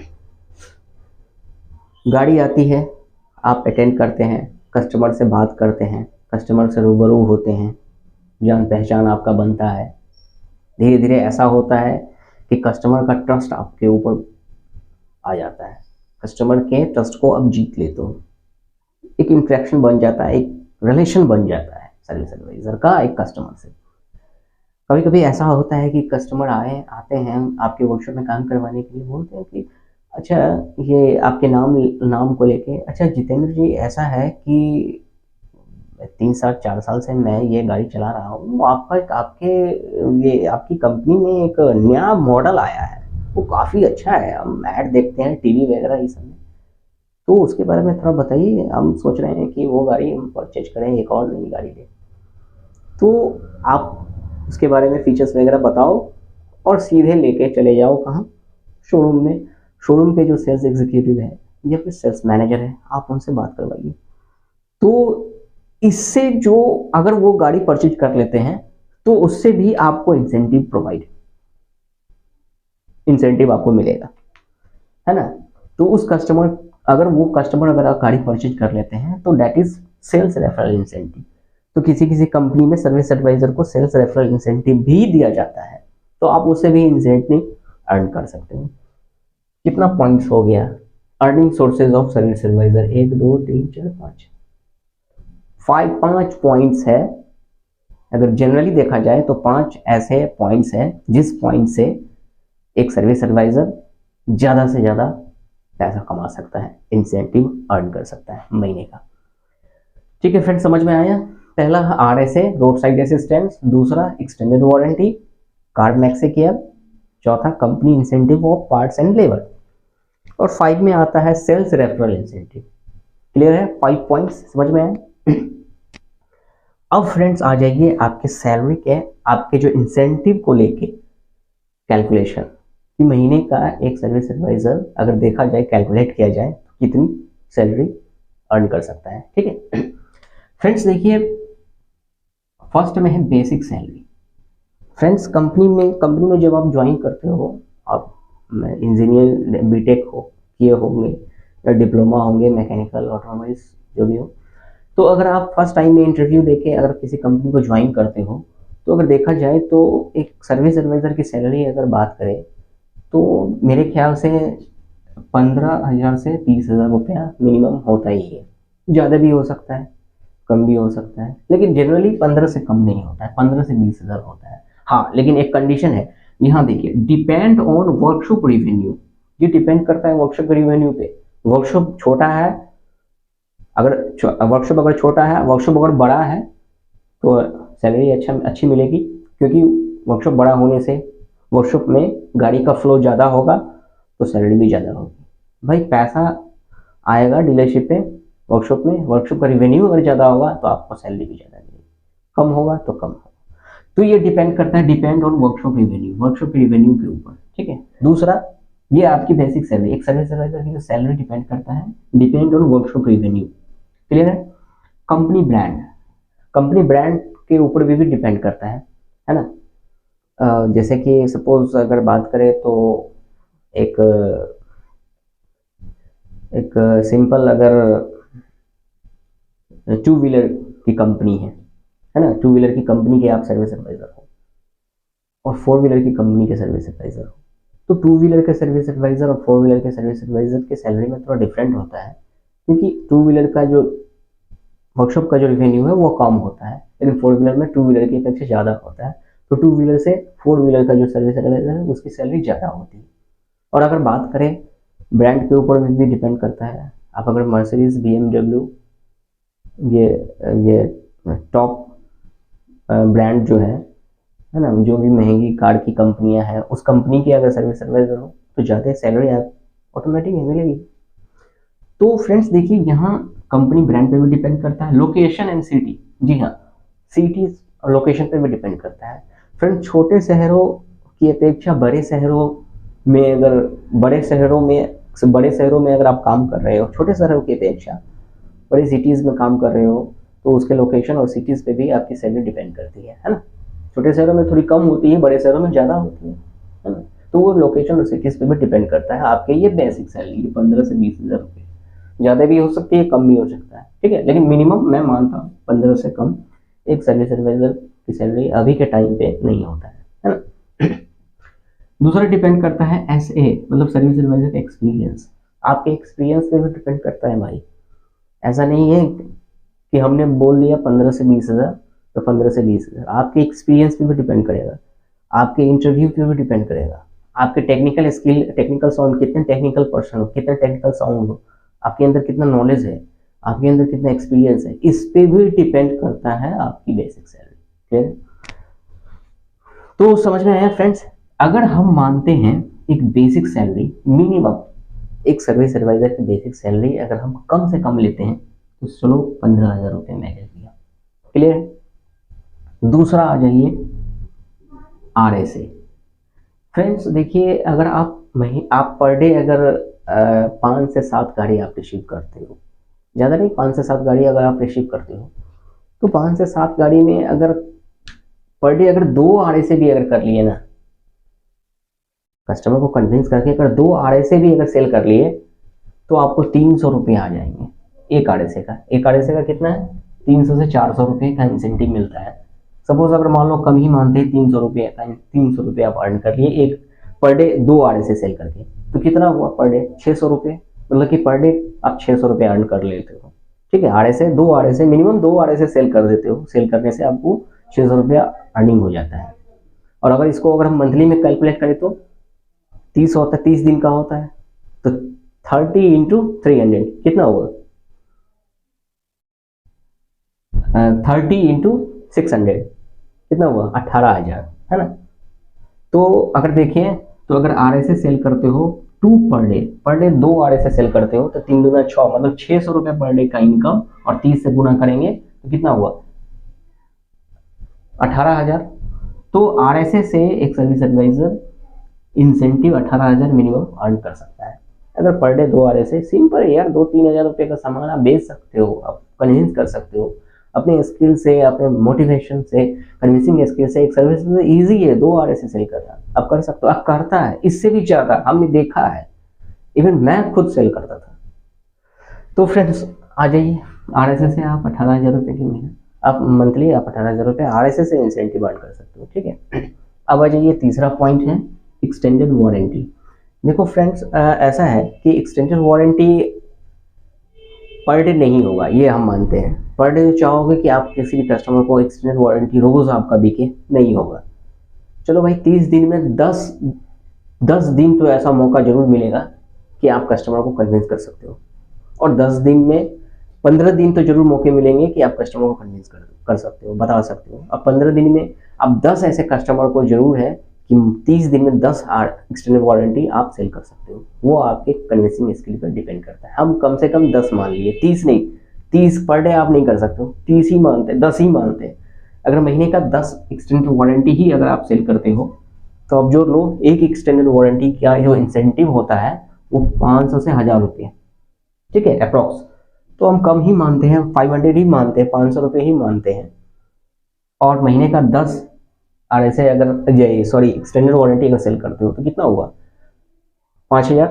गाड़ी आती है, आप अटेंड करते हैं, कस्टमर से बात करते हैं, कस्टमर से रूबरू होते हैं, जान पहचान आपका बनता है। धीरे धीरे ऐसा होता है कि कस्टमर का ट्रस्ट आपके ऊपर आ जाता है, कस्टमर के ट्रस्ट को आप जीत लेते हो, एक इंटरेक्शन बन जाता है, एक रिलेशन बन जाता है सर्विस एडवाइजर का एक कस्टमर से। कभी कभी ऐसा होता है कि कस्टमर आते हैं आपके वर्कशॉप में काम करवाने के लिए, बोलते हैं कि अच्छा ये आपके नाम को लेके, अच्छा जितेंद्र जी ऐसा है कि 3 साल 4 साल से मैं ये गाड़ी चला रहा हूँ, आपकी कंपनी में एक नया मॉडल आया है, वो काफ़ी अच्छा है, हम ऐड देखते हैं टीवी वगैरह ये सब में, तो उसके बारे में थोड़ा बताइए, हम सोच रहे हैं कि वो गाड़ी हम परचेज करें, एक और नई गाड़ी लें। तो आप उसके बारे में फीचर्स वगैरह बताओ और सीधे लेके चले जाओ कहाँ? शोरूम में। शोरूम पे जो सेल्स एग्जीक्यूटिव है या फिर सेल्स मैनेजर है, आप उनसे बात करवाइए। तो इससे जो अगर वो गाड़ी परचेज कर लेते हैं तो उससे भी आपको इंसेंटिव आपको मिलेगा, है ना। तो उस कस्टमर अगर गाड़ी परचेज कर लेते हैं तो that is sales referral incentive. तो किसी कंपनी में सर्विस एडवाइजर को सेल्स रेफरल इंसेंटिव भी दिया जाता है, तो आप उससे भी इंसेंटिव अर्न कर सकते हो। कितना पॉइंट्स हो गया? Earning sources of service advisor 1 2 3 4 5 points है। अगर जनरली देखा जाए तो 5 ऐसे पॉइंट्स हैं जिस पॉइंट से एक सर्विस एडवाइजर ज़्यादा से ज़्यादा पैसा कमा सकता है, इंसेंटिव अर्न कर सकता है महीने का। ठीक है फ्रेंड्स, समझ में आया? पहला RSA रोड साइड असिस्टेंस, दूसरा extended warranty, car maxi care, चौथा company incentive of parts and labour, और 5 में आता है सेल्स रेफरल इंसेंटिव। क्लियर है? 5 पॉइंट्स समझ में आए? अब फ्रेंड्स आ जाइए आपके सैलरी के, आपके जो इंसेंटिव को लेके कैलकुलेशन कि महीने का एक सर्विस एडवाइजर अगर देखा जाए, कैलकुलेट किया जाए तो कितनी सैलरी अर्न कर सकता है। ठीक है फ्रेंड्स, देखिए फर्स्ट में है बेसिक सैलरी। फ्रेंड्स कंपनी में जब आप ज्वाइन करते हो, आप इंजीनियर बीटेक किए होंगे या डिप्लोमा होंगे मैकेनिकल ऑटोमोबाइल्स जो भी हो। तो अगर आप फर्स्ट टाइम में इंटरव्यू देके अगर किसी कंपनी को ज्वाइन करते हो, तो अगर देखा जाए तो एक सर्विस एडवाइज़र की सैलरी अगर बात करें तो मेरे ख्याल से 15,000 से 30,000 रुपया मिनिमम होता ही है। ज़्यादा भी हो सकता है, कम भी हो सकता है, लेकिन जनरली 15 से कम नहीं होता है, 15 से 20,000 होता है। हाँ, लेकिन एक कंडीशन है, यहाँ देखिए, डिपेंड ऑन वर्कशॉप रिवेन्यू। ये डिपेंड करता है वर्कशॉप रिवेन्यू पे। वर्कशॉप छोटा है, अगर वर्कशॉप अगर छोटा है, वर्कशॉप अगर बड़ा है तो सैलरी अच्छी मिलेगी, क्योंकि वर्कशॉप बड़ा होने से वर्कशॉप में गाड़ी का फ्लो ज़्यादा होगा तो सैलरी भी ज़्यादा होगी। भाई पैसा आएगा डीलरशिप पे, वर्कशॉप में, वर्कशॉप का रिवेन्यू अगर ज़्यादा होगा तो आपको सैलरी भी ज़्यादा मिलेगी, कम होगा तो कम होगा। तो ये डिपेंड करता है, डिपेंड ऑन वर्कशॉप रिवेन्यू के ऊपर, ठीक है। दूसरा, ये आपकी बेसिक सैलरी, एक सर्विस एडवाइजर की जो सैलरी डिपेंड करता है, depend on workshop revenue. Clear है। कंपनी ब्रांड के ऊपर भी डिपेंड करता है ना। जैसे कि सपोज अगर बात करें तो एक सिंपल अगर टू व्हीलर की कंपनी है ना, टू व्हीलर की कंपनी के आप सर्विस एडवाइजर हो और फोर व्हीलर की कंपनी के सर्विस एडवाइजर हो, तो टू व्हीलर के सर्विस एडवाइजर और फोर व्हीलर के सर्विस एडवाइजर के सैलरी में थोड़ा डिफरेंट होता है, क्योंकि टू व्हीलर का जो वर्कशॉप का जो रिवेन्यू है वो कम होता है, लेकिन फोर व्हीलर में टू व्हीलर की अपेक्षा ज़्यादा होता है। तो टू व्हीलर से फोर व्हीलर का जो सर्विस एडवाइजर है उसकी सैलरी ज़्यादा होती है। और अगर बात करें ब्रांड के ऊपर भी डिपेंड करता है। आप अगर मर्सिडीज, BMW, ये टॉप ब्रांड जो है ना, जो भी महंगी कार की कंपनियां हैं, उस कंपनी की अगर सर्विस एडवाइजर हो तो ज़्यादा सैलरी आप ऑटोमेटिक मिलेगी। तो फ्रेंड्स देखिए, यहाँ कंपनी ब्रांड पे भी डिपेंड करता है, लोकेशन एंड सिटी। जी हाँ, सिटी और लोकेशन पे भी डिपेंड करता है। फ्रेंड्स, छोटे शहरों की अपेक्षा बड़े शहरों में अगर आप काम कर रहे हो, छोटे शहरों की अपेक्षा बड़ी सिटीज़ में काम कर रहे हो, तो उसके लोकेशन और सिटीज़ पे भी आपकी सैलरी डिपेंड करती है ना। छोटे शहरों में थोड़ी कम होती है, बड़े शहरों में ज़्यादा होती है ना। तो वो लोकेशन और सिटीज़ पे भी डिपेंड करता है आपके ये बेसिक सैलरी 15 से 20,000 रुपये। ज़्यादा भी हो सकती है, कम भी हो सकता है, ठीक है, लेकिन मिनिमम मैं मानता हूँ 15 से कम एक सर्विस एडवाइजर की सैलरी अभी के टाइम पे नहीं होता है ना। दूसरा डिपेंड करता है SA, मतलब सर्विस एडवाइजर का एक्सपीरियंस। आपके एक्सपीरियंस पे भी डिपेंड करता है भाई। ऐसा नहीं है कि हमने बोल दिया 15 से 20,000 तो 15 से 20,000। आपके एक्सपीरियंस पे भी डिपेंड करेगा, आपके इंटरव्यू पे भी डिपेंड करेगा, आपके टेक्निकल स्किल, टेक्निकल साउंड, कितने टेक्निकल पर्सन हो, कितना टेक्निकल साउंड हो, आपके अंदर कितना नॉलेज है, आपके अंदर कितना एक्सपीरियंस है, इस पे भी डिपेंड करता है आपकी बेसिक सैलरी। ठीक, तो समझ में आया फ्रेंड्स। अगर हम मानते हैं एक बेसिक सैलरी मिनिमम, एक सर्विस एडवाइजर की बेसिक सैलरी अगर हम कम से कम लेते हैं तो चलो 15,000 रुपये मैंने लिया। क्लियर। दूसरा आ जाइए RSA। फ्रेंड्स देखिए, अगर आप पर डे अगर 5 से 7 गाड़ी आप रिसीव करते हो, ज़्यादा नहीं, 5 से 7 गाड़ी अगर आप रिसीव करते हो, तो 5 से 7 गाड़ी में अगर पर डे अगर 2 RSA भी अगर कर लिए ना, कस्टमर को कन्विंस करके अगर 2 RSA भी अगर सेल कर लिए, तो आपको 300 रुपये आ जाएंगे एक RSA का। एक RSA का कितना है, 300 से 400 रुपये का इंसेंटिव मिलता है। सपोज अगर मान लो कम ही मानते हैं 300 रुपये का, 300 रुपये आप अर्न कर लिए एक पर डे 2 RSA सेल करके, तो कितना हुआ पर डे 600 रुपये, मतलब कि पर डे आप 600 रुपये अर्न कर लेते हो। ठीक है, दो RSA मिनिमम 2 RSA सेल कर देते हो, सेल करने से आपको 600 रुपया अर्निंग हो जाता है। और अगर इसको अगर हम मंथली में कैलकुलेट करें तो 30 होता है, 30 दिन का होता है, तो 30 इंटू 300 कितना होगा, 30 इंटू 600 कितना हुआ, 18,000, है ना। तो अगर देखें, तो अगर RSA सेल करते हो 2 पर डे 2 RSA सेल करते हो तो 3 दूना 6, मतलब 600 रुपये पर डे का इनकम, और 30 से गुना करेंगे तो कितना हुआ, 18,000। तो RSA से एक service advisor incentive 18,000 minimum earn कर सकता है। अगर पर डे 2 RSA, सिंपल है यार, 2-3 हज़ार रुपये का सामान आप बेच सकते हो, आप कन्विंस कर सकते हो अपने स्किल से, अपने मोटिवेशन से, कन्विंसिंग स्किल से एक सर्विस ईजी है 2 RSA सेल करना। आप कर सकते हो, आप करता है, इससे भी ज़्यादा हमने देखा है, इवन मैं खुद सेल करता था। तो फ्रेंड्स आ जाइए, RSA से आप 18,000 रुपये की महीना, आप मंथली आप 18,000 रुपये RSA से इंसेंटिव अर्न कर सकते हो, ठीक है। अब आ जाइए, तीसरा पॉइंट है एक्सटेंडेड वारंटी। देखो फ्रेंड्स, ऐसा है कि एक्सटेंडेड वारंटी पर डे नहीं होगा, ये हम मानते हैं। पर डे चाहोगे कि आप किसी भी कस्टमर को एक्सटेंडेड वारंटी रोज आपका बिके, नहीं होगा। चलो भाई 30 दिन में 10 दिन तो ऐसा मौका जरूर मिलेगा कि आप कस्टमर को कन्विंस कर सकते हो, और 10 दिन में 15 दिन तो जरूर मौके मिलेंगे कि आप कस्टमर को कन्विंस कर सकते हो, बता सकते हो। अब 15 दिन में अब 10 ऐसे कस्टमर को जरूर है कि 30 दिन में 10 एक्सटेंडेड वारंटी आप सेल कर सकते हो। वो आपके कन्विंसिंग स्किल पर डिपेंड करता है। हम कम से कम 10 मान लिए, 30 नहीं, 30 पर डे आप नहीं कर सकते हो, 30 ही मानते, 10 ही मानते हैं। अगर महीने का 10 एक्सटेंडेड वारंटी ही अगर आप सेल करते हो, तो अब जो लो एक एक्सटेंडेड वारंटी का जो इंसेंटिव होता है वो 500 से 1000 रुपये, ठीक है, अप्रॉक्स। तो हम कम ही मानते हैं, 500 ही मानते हैं, 500 रुपये ही मानते हैं। और महीने का 10 RSA अगर सॉरी एक्सटेंडेड वारंटी अगर सेल करते हो तो कितना हुआ, 5000।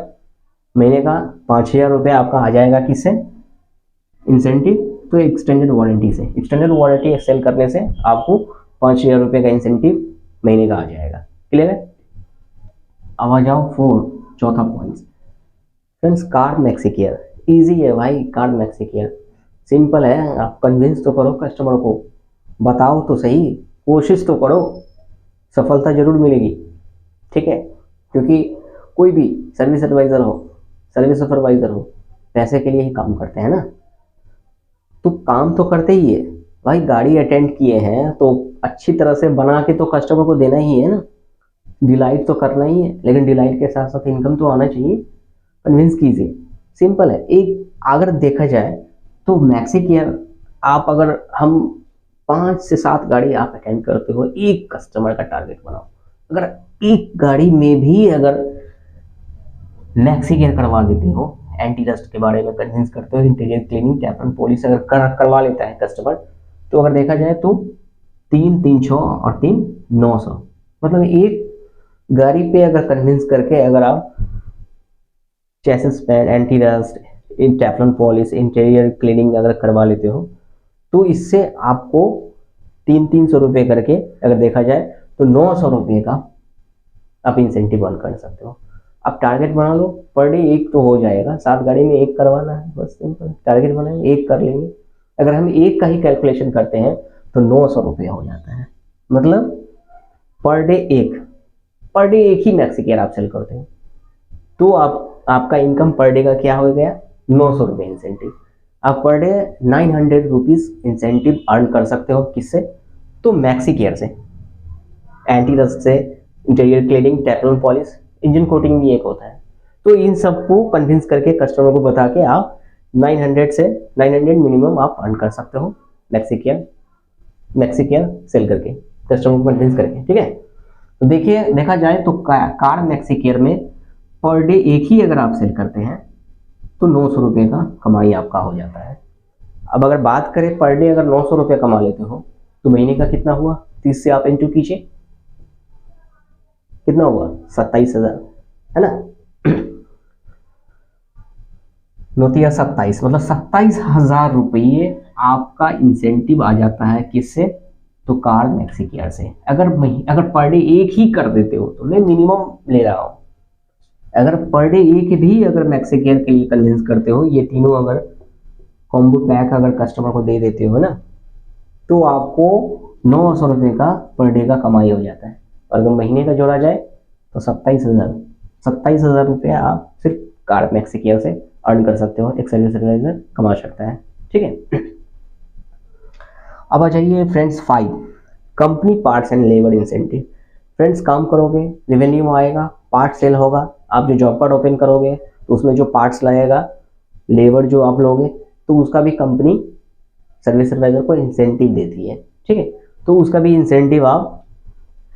महीने का 5000 रुपये आपका आ जाएगा किससे, इंसेंटिव। तो एक्सटेंडेड वारंटी से, एक्सटेंडेड वारंटी सेल करने से आपको 5000 रुपये का इंसेंटिव महीने का आ जाएगा। क्लियर है। अब आ जाओ चौथा point friends, car maxi care. Easy है भाई, कार मैक्सी केयर सिंपल है। आप कन्विंस तो करो कस्टमर को, बताओ तो सही, कोशिश तो करो, सफलता जरूर मिलेगी, ठीक है। क्योंकि कोई भी सर्विस एडवाइज़र हो, सर्विस सुपरवाइज़र हो, पैसे के लिए ही काम करते हैं ना। तो काम तो करते ही है भाई, गाड़ी अटेंड किए हैं तो अच्छी तरह से बना के तो कस्टमर को देना ही है ना, डिलाइट तो करना ही है। लेकिन डिलाइट के साथ साथ इनकम तो आना चाहिए। कन्विंस कीजिए, सिंपल है। एक अगर देखा जाए तो मैक्सी केयर आप अगर हम 5 से 7 गाड़ी आप अटेंड करते हो, एक कस्टमर का टारगेट बनाओ। अगर एक गाड़ी में भी अगर मैक्सी केयर करवा देते हो, एंटी रस्ट के बारे में कन्विंस करते हो, interior cleaning, tap and polish अगर करवा लेता है कस्टमर, तो अगर देखा जाए तो 3 और 3 900, मतलब एक गाड़ी पे अगर कन्विंस करके अगर आप chassis pad, anti rust, Teflon polish, interior cleaning अगर करवा लेते हो, तो इससे आपको 300 रुपये करके अगर देखा जाए तो 900 रुपये का आप इंसेंटिव अर्न कर सकते हो। आप टारगेट बना लो, पर डे एक तो हो जाएगा, 7 गाड़ी में एक करवाना है, बस सिंपल टारगेट बनाएंगे, एक कर लेंगे। अगर हम एक का ही कैलकुलेशन करते हैं तो 900 रुपये हो जाता है, मतलब पर डे एक ही मैक्सी केयर आप सेल करते हो, तो आपका इनकम पर डे का क्या हो गया, 900 रुपये इंसेंटिव। आप per day 900 rupees incentive earn कर सकते हो। किससे, तो मैक्सी केयर से, एंटी रस्ट से, interior cleaning, Teflon polish, engine coating भी एक होता है। तो इन सबको कन्विंस करके कस्टमर को बता के आप 900 मिनिमम आप अर्न कर सकते हो मैक्सी केयर सेल करके, कस्टमर को कन्विंस करके, ठीक है। तो देखिए, देखा जाए तो कार मैक्सी केयर में पर डे एक ही अगर आप सेल करते हैं तो 900 रुपये का कमाई आपका हो जाता है। अब अगर बात करें पर डे अगर 900 रुपये कमा लेते हो तो महीने का कितना हुआ, 30 से आप इंटू कीजिए, कितना हुआ, 27,000, है ना। 27, मतलब 27,000 रुपये आपका इंसेंटिव आ जाता है। किससे, तो कार मैक्सी केयर से। अगर पर डे एक ही कर देते हो, तो मैं मिनिमम ले रहा हूँ, अगर पर डे एक भी अगर मैक्सी केयर के लिए कन्विंस करते हो, ये तीनों अगर कॉम्बो पैक अगर कस्टमर को दे देते हो ना, तो आपको 900 रुपये का पर डे का कमाई हो जाता है। और अगर महीने का जोड़ा जाए तो 27,000 रुपये आप सिर्फ कार मैक्सी केयर से अर्न कर सकते हो, एक सर्विस एडवाइजर कमा सकता है, ठीक है। अब आ जाइए friends 5, company parts and labour incentive. Friends काम करोगे, रेवेन्यू आएगा, पार्ट सेल होगा, आप जो जॉब कार्ड ओपन करोगे तो उसमें जो पार्ट्स लगेगा, लेबर जो आप लोगे, तो उसका भी कंपनी सर्विस एडवाइजर को इंसेंटिव देती है, ठीक है। तो उसका भी इंसेंटिव आप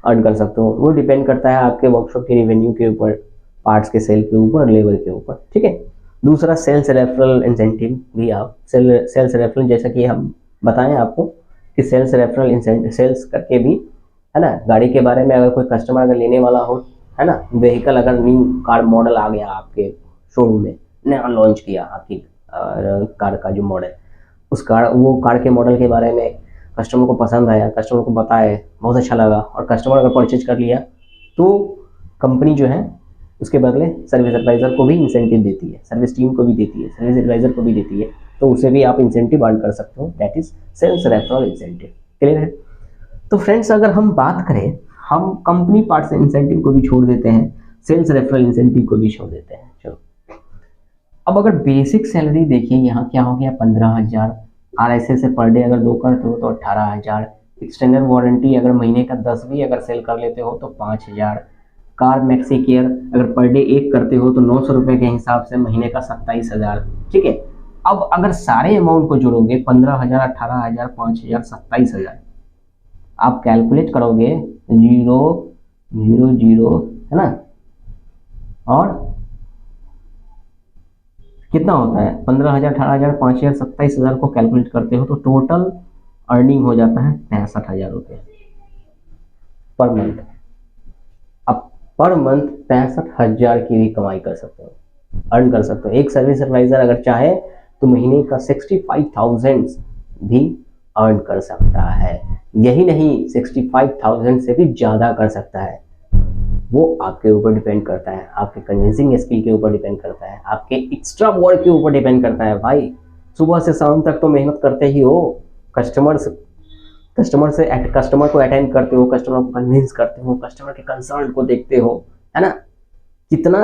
अर्न कर सकते हो। वो डिपेंड करता है आपके वर्कशॉप के रेवेन्यू के ऊपर, पार्ट्स के सेल के ऊपर, लेबर के ऊपर, ठीक है। दूसरा सेल्स रेफरल इंसेंटिव भी आप सेल्स रेफरल, जैसा कि हम बताएं आपको कि सेल्स रेफरल इंसेंटिव सेल्स करके भी, है ना, गाड़ी के बारे में अगर कोई कस्टमर अगर लेने वाला हो, है ना, व्हीकल अगर न्यू कार मॉडल आ गया आपके शोरूम में, नया लॉन्च किया आपकी कार का जो मॉडल, उस कार वो कार के मॉडल के बारे में कस्टमर को पसंद आया, कस्टमर को बताए, बहुत अच्छा लगा और कस्टमर अगर परचेज कर लिया तो कंपनी जो है उसके बदले सर्विस एडवाइज़र को भी इंसेंटिव देती है, सर्विस टीम को भी देती है, सर्विस एडवाइज़र को भी देती है, तो उसे भी आप इंसेंटिव अर्न कर सकते हो, that is sales referral incentive. Clear है? तो फ्रेंड्स अगर हम बात करें, हम कंपनी पार्ट से इंसेंटिव को भी छोड़ देते हैं, सेल्स रेफरल इंसेंटिव को भी छोड़ देते हैं। चलो अब अगर बेसिक सैलरी देखिए, यहाँ क्या हो गया 15,000, RSA से पर डे अगर 2 करते हो तो 18,000, एक्सटेंडेड वारंटी अगर महीने का 10 भी अगर सेल कर लेते हो तो 5,000, कार मैक्सी केयर अगर पर डे 1 करते हो तो 900 रुपये के हिसाब से महीने का 27,000। ठीक है, अब अगर सारे अमाउंट को जोड़ोगे 15,000, 18,000, 5,000, 27,000, आप कैलकुलेट करोगे 0 0 0, है ना, और कितना होता है 15,000, 18,000, 5,000, 27,000 को कैलकुलेट करते हो तो टोटल अर्निंग हो जाता है 65,000 रुपये पर मंथ। अब पर मंथ 65,000 की भी कमाई कर सकते हो, अर्न कर सकते हो। एक सर्विस एडवाइजर अगर चाहे तो महीने का 65,000 भी अर्न कर सकता है। यही नहीं, 65,000 से भी ज़्यादा कर सकता है। वो आपके ऊपर डिपेंड करता है, आपके कन्विंसिंग स्किल के ऊपर डिपेंड करता है, आपके एक्स्ट्रा वर्क के ऊपर डिपेंड करता है। भाई सुबह से शाम तक तो मेहनत करते ही हो, कस्टमर को अटेंड करते हो, कस्टमर को कन्विंस करते हो, कस्टमर के कंसर्न को देखते हो, है ना, कितना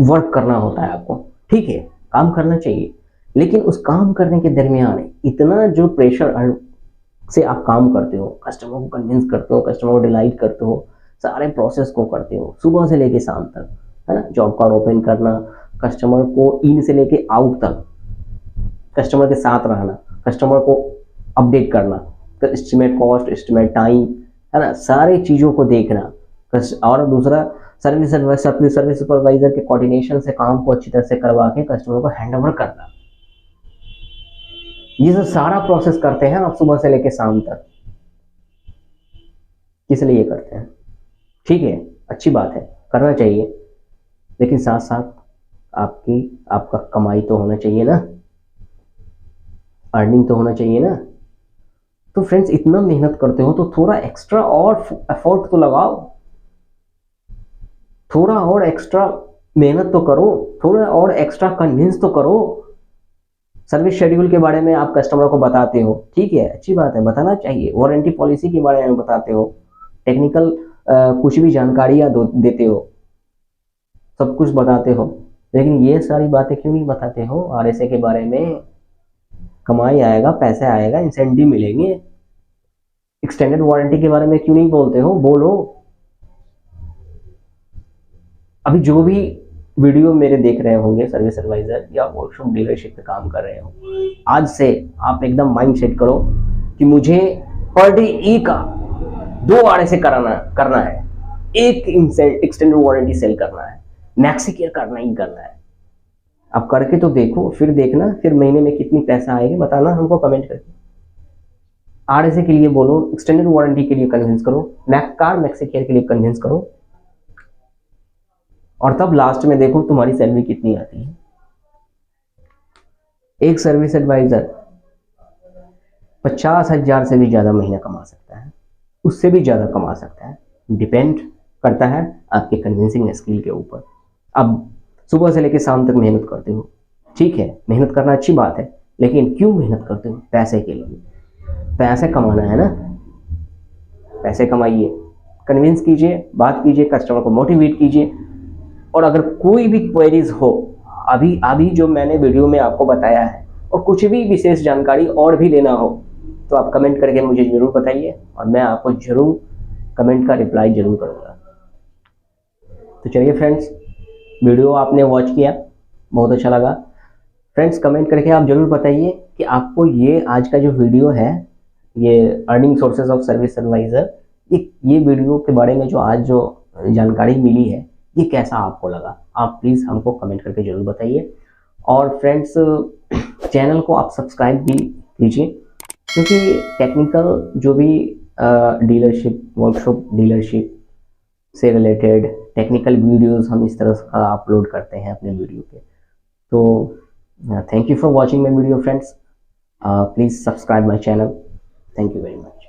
वर्क करना होता है आपको। ठीक है, काम करना चाहिए, लेकिन उस काम करने के दरमियान इतना जो प्रेशर से आप काम करते हो, कस्टमर को कन्विंस करते हो, कस्टमर को डिलाइट करते हो, सारे प्रोसेस को करते हो सुबह से लेके शाम तक, है ना, जॉब कार्ड ओपन करना, कस्टमर को इन से लेके आउट तक कस्टमर के साथ रहना, कस्टमर को अपडेट करना, एस्टिमेट कॉस्ट, एस्टिमेट टाइम, है ना, सारी चीज़ों को देखना। और दूसरा सर्विस सुपरवाइजर के कोऑर्डिनेशन से काम को अच्छी तरह से करवा के कस्टमर को हैंड ओवर करना। ये सब सारा प्रोसेस करते हैं आप सुबह से लेकर शाम तक। किस लिए करते हैं? ठीक है, अच्छी बात है, करना चाहिए, लेकिन साथ साथ आपका कमाई तो होना चाहिए ना, अर्निंग तो होना चाहिए ना। तो फ्रेंड्स इतना मेहनत करते हो तो थोड़ा एक्स्ट्रा और एफर्ट तो लगाओ, थोड़ा और एक्स्ट्रा मेहनत तो करो, थोड़ा और एक्स्ट्रा कन्विंस तो करो। सर्विस शेड्यूल के बारे में आप कस्टमर को बताते हो, ठीक है, अच्छी बात है, बताना चाहिए। वारंटी पॉलिसी के बारे में बताते हो, टेक्निकल कुछ भी जानकारियाँ देते हो, सब कुछ बताते हो, लेकिन ये सारी बातें क्यों नहीं बताते हो? RSA के बारे में, कमाई आएगा, पैसे आएगा, इंसेंटिव मिलेंगे। एक्सटेंडेड वारंटी के बारे में क्यों नहीं बोलते हो? बोलो। अभी जो भी वीडियो मेरे देख रहे होंगे सर्विस एडवाइजर या वर्कशॉप डीलरशिप पे काम कर रहे हो, आज से आप एकदम माइंड सेट करो कि मुझे पर डे का 2 RSA करना है, एक एक्सटेंडेड वारंटी सेल करना है, मैक्सी केयर करना ही करना है। आप करके तो देखो, फिर देखना, फिर महीने में कितनी पैसा आएगी बताना हमको कमेंट करके। RSA के लिए बोलो, एक्सटेंडेड वारंटी के लिए कन्विंस करो, मैक्सी केयर के लिए कन्विंस करो, और तब लास्ट में देखो तुम्हारी सैलरी कितनी आती है। एक सर्विस एडवाइजर 50,000 से भी ज़्यादा महीना कमा सकता है, उससे भी ज़्यादा कमा सकता है, डिपेंड करता है आपके कन्विंसिंग स्किल के ऊपर। अब सुबह से लेकर शाम तक मेहनत करते हो, ठीक है, मेहनत करना अच्छी बात है, लेकिन क्यों मेहनत करते हो? पैसे के लिए। पैसे कमाना है ना, पैसे कमाइए, कन्विंस कीजिए, बात कीजिए, कस्टमर को मोटिवेट कीजिए। और अगर कोई भी क्वेरीज हो, अभी जो मैंने वीडियो में आपको बताया है, और कुछ भी विशेष जानकारी और भी लेना हो तो आप कमेंट करके मुझे ज़रूर बताइए, और मैं आपको ज़रूर कमेंट का रिप्लाई ज़रूर करूँगा। तो चलिए फ्रेंड्स, वीडियो आपने वॉच किया, बहुत अच्छा लगा। फ्रेंड्स कमेंट करके आप ज़रूर बताइए कि आपको ये आज का जो वीडियो है, ये earning sources of service advisor, ये वीडियो के बारे में जो आज जो जानकारी मिली है, ये कैसा आपको लगा। आप प्लीज़ हमको कमेंट करके ज़रूर बताइए। और फ्रेंड्स चैनल को आप सब्सक्राइब भी कीजिए, क्योंकि टेक्निकल जो भी डीलरशिप, वर्कशॉप डीलरशिप से रिलेटेड टेक्निकल वीडियोस हम इस तरह का अपलोड करते हैं अपने वीडियो पे। तो thank you for watching my video friends, please subscribe my channel. Thank you very much.